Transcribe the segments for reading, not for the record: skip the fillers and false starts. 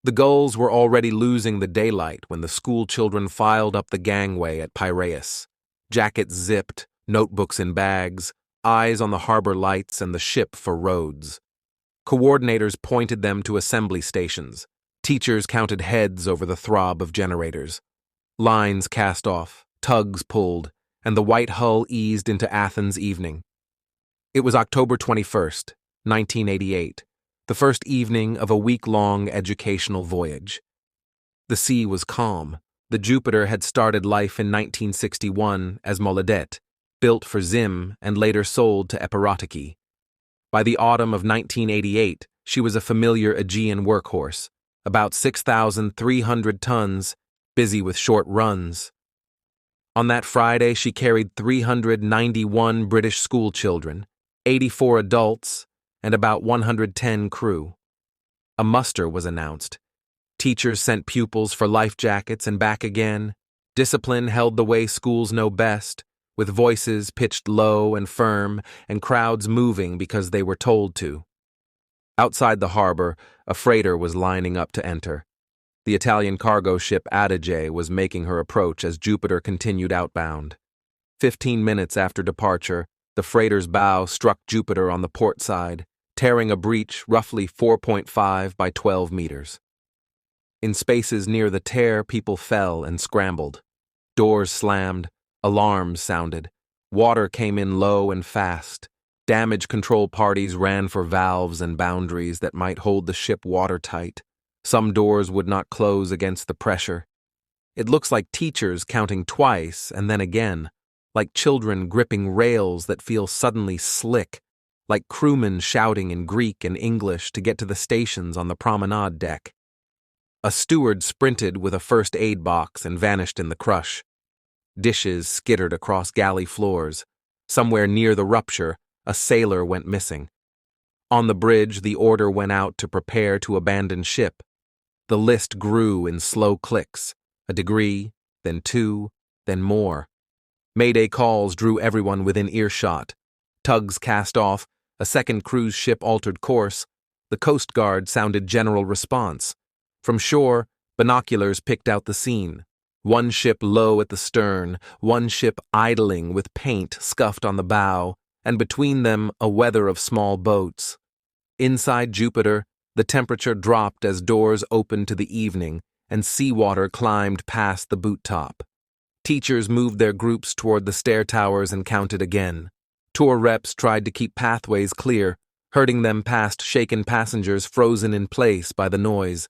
The gulls were already losing the daylight when the school children filed up the gangway at Piraeus, jackets zipped, notebooks in bags, eyes on the harbor lights and the ship for roads. Coordinators pointed them to assembly stations. Teachers counted heads over the throb of generators. Lines cast off, tugs pulled, and the white hull eased into Athens' evening. It was October 21st, 1988, the first evening of a week-long educational voyage. The sea was calm. The Jupiter had started life in 1961 as Moladet, built for Zim and later sold to Epirotique. By the autumn of 1988, she was a familiar Aegean workhorse, about 6,300 tons, busy with short runs. On that Friday, she carried 391 British schoolchildren, 84 adults, and about 110 crew. A muster was announced. Teachers sent pupils for life jackets and back again. Discipline held the way schools know best, with voices pitched low and firm and crowds moving because they were told to. Outside the harbor, a freighter was lining up to enter. The Italian cargo ship Adige was making her approach as Jupiter continued outbound. 15 minutes after departure, the freighter's bow struck Jupiter on the port side, tearing a breach roughly 4.5 by 12 meters. In spaces near the tear, people fell and scrambled. Doors slammed, alarms sounded, water came in low and fast. Damage control parties ran for valves and boundaries that might hold the ship watertight. Some doors would not close against the pressure. It looks like teachers counting twice and then again, like children gripping rails that feel suddenly slick, like crewmen shouting in Greek and English to get to the stations on the promenade deck. A steward sprinted with a first aid box and vanished in the crush. Dishes skittered across galley floors. Somewhere near the rupture, a sailor went missing. On the bridge, the order went out to prepare to abandon ship. The list grew in slow clicks, a degree, then two, then more. Mayday calls drew everyone within earshot. Tugs cast off, a second cruise ship altered course. The Coast Guard sounded general response. From shore, binoculars picked out the scene. One ship low at the stern, one ship idling with paint scuffed on the bow, and between them a weather of small boats. Inside Jupiter, the temperature dropped as doors opened to the evening, and seawater climbed past the boot top. Teachers moved their groups toward the stair towers and counted again. Tour reps tried to keep pathways clear, herding them past shaken passengers frozen in place by the noise.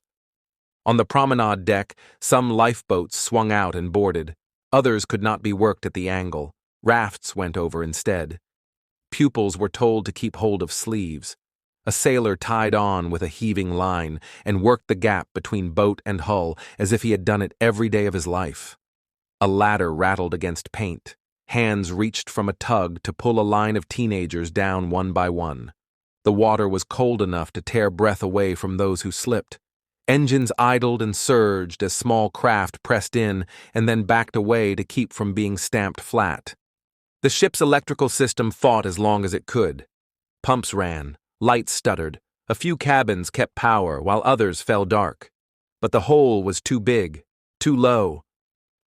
On the promenade deck, some lifeboats swung out and boarded. Others could not be worked at the angle. Rafts went over instead. Pupils were told to keep hold of sleeves. A sailor tied on with a heaving line and worked the gap between boat and hull as if he had done it every day of his life. A ladder rattled against paint. Hands reached from a tug to pull a line of teenagers down one by one. The water was cold enough to tear breath away from those who slipped. Engines idled and surged as small craft pressed in and then backed away to keep from being stamped flat. The ship's electrical system fought as long as it could. Pumps ran, lights stuttered, a few cabins kept power while others fell dark. But the hole was too big, too low.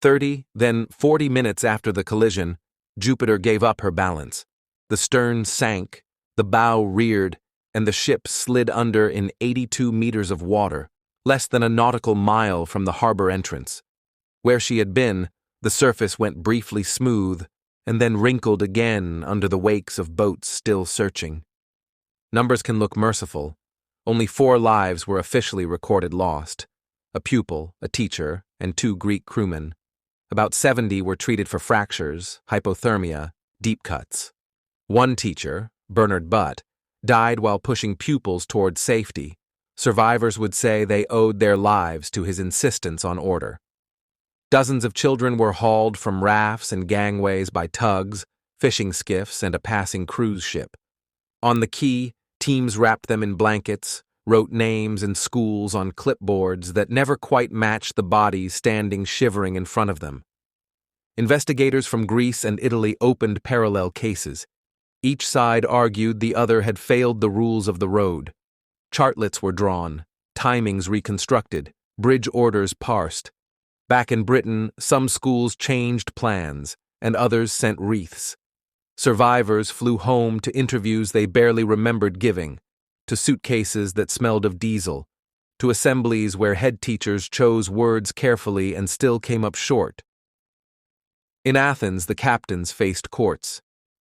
30, then 40 minutes after the collision, Jupiter gave up her balance. The stern sank, the bow reared, and the ship slid under in 82 meters of water, less than a nautical mile from the harbor entrance. Where she had been, the surface went briefly smooth and then wrinkled again under the wakes of boats still searching. Numbers can look merciful. Only 4 lives were officially recorded lost: a pupil, a teacher, and 2 Greek crewmen. About 70 were treated for fractures, hypothermia, deep cuts. One teacher, Bernard Butt, died while pushing pupils toward safety. Survivors would say they owed their lives to his insistence on order. Dozens of children were hauled from rafts and gangways by tugs, fishing skiffs, and a passing cruise ship. On the quay, teams wrapped them in blankets, wrote names and schools on clipboards that never quite matched the bodies standing shivering in front of them. Investigators from Greece and Italy opened parallel cases. Each side argued the other had failed the rules of the road. Chartlets were drawn, timings reconstructed, bridge orders parsed. Back in Britain, some schools changed plans, and others sent wreaths. Survivors flew home to interviews they barely remembered giving, to suitcases that smelled of diesel, to assemblies where head teachers chose words carefully and still came up short. In Athens, the captains faced courts.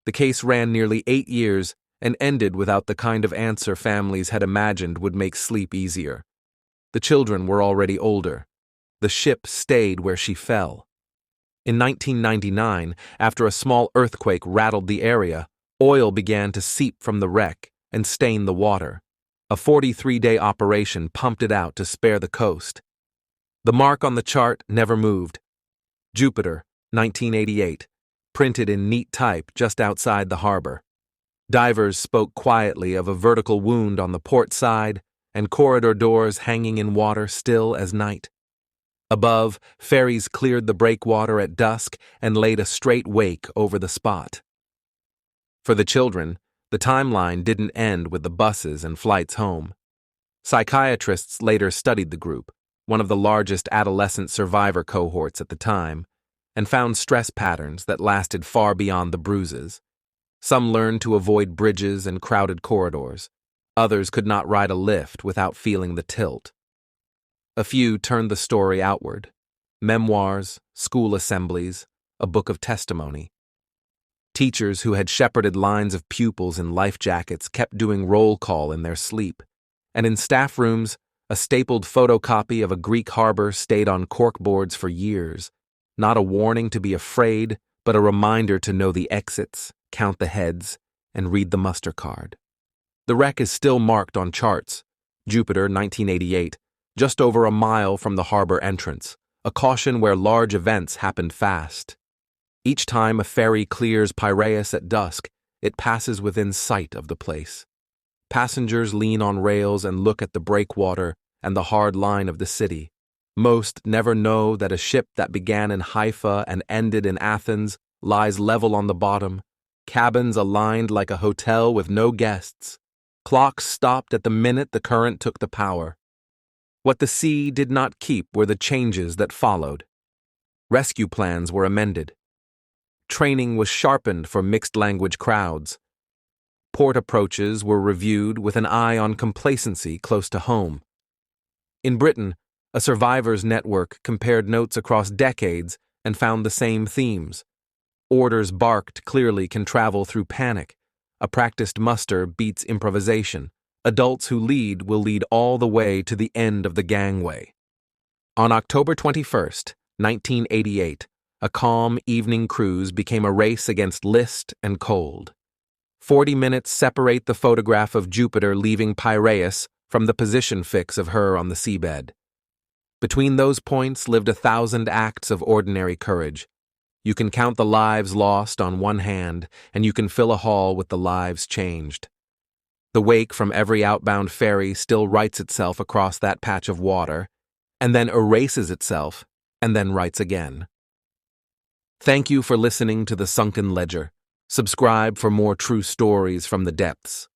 The case ran nearly 8 years and ended without the kind of answer families had imagined would make sleep easier. The children were already older. The ship stayed where she fell. In 1999, after a small earthquake rattled the area, oil began to seep from the wreck and stain the water. A 43-day operation pumped it out to spare the coast. The mark on the chart never moved. Jupiter, 1988, printed in neat type just outside the harbor. Divers spoke quietly of a vertical wound on the port side and corridor doors hanging in water still as night. Above, ferries cleared the breakwater at dusk and laid a straight wake over the spot. For the children, the timeline didn't end with the buses and flights home. Psychiatrists later studied the group, one of the largest adolescent survivor cohorts at the time, and found stress patterns that lasted far beyond the bruises. Some learned to avoid bridges and crowded corridors. Others could not ride a lift without feeling the tilt. A few turned the story outward. Memoirs, school assemblies, a book of testimony. Teachers who had shepherded lines of pupils in life jackets kept doing roll call in their sleep, and in staff rooms, a stapled photocopy of a Greek harbor stayed on corkboards for years, not a warning to be afraid, but a reminder to know the exits, count the heads, and read the muster card. The wreck is still marked on charts. Jupiter, 1988, just over a mile from the harbor entrance, a caution where large events happened fast. Each time a ferry clears Piraeus at dusk, it passes within sight of the place. Passengers lean on rails and look at the breakwater and the hard line of the city. Most never know that a ship that began in Haifa and ended in Athens lies level on the bottom, cabins aligned like a hotel with no guests. Clocks stopped at the minute the current took the power. What the sea did not keep were the changes that followed. Rescue plans were amended. Training was sharpened for mixed-language crowds. Port approaches were reviewed with an eye on complacency close to home. In Britain, a survivors network compared notes across decades and found the same themes. Orders barked clearly can travel through panic. A practiced muster beats improvisation. Adults who lead will lead all the way to the end of the gangway. On October 21st, 1988, a calm evening cruise became a race against list and cold. 40 minutes separate the photograph of Jupiter leaving Piraeus from the position fix of her on the seabed. Between those points lived 1,000 acts of ordinary courage. You can count the lives lost on one hand, and you can fill a hall with the lives changed. The wake from every outbound ferry still writes itself across that patch of water, and then erases itself, and then writes again. Thank you for listening to The Sunken Ledger. Subscribe for more true stories from the depths.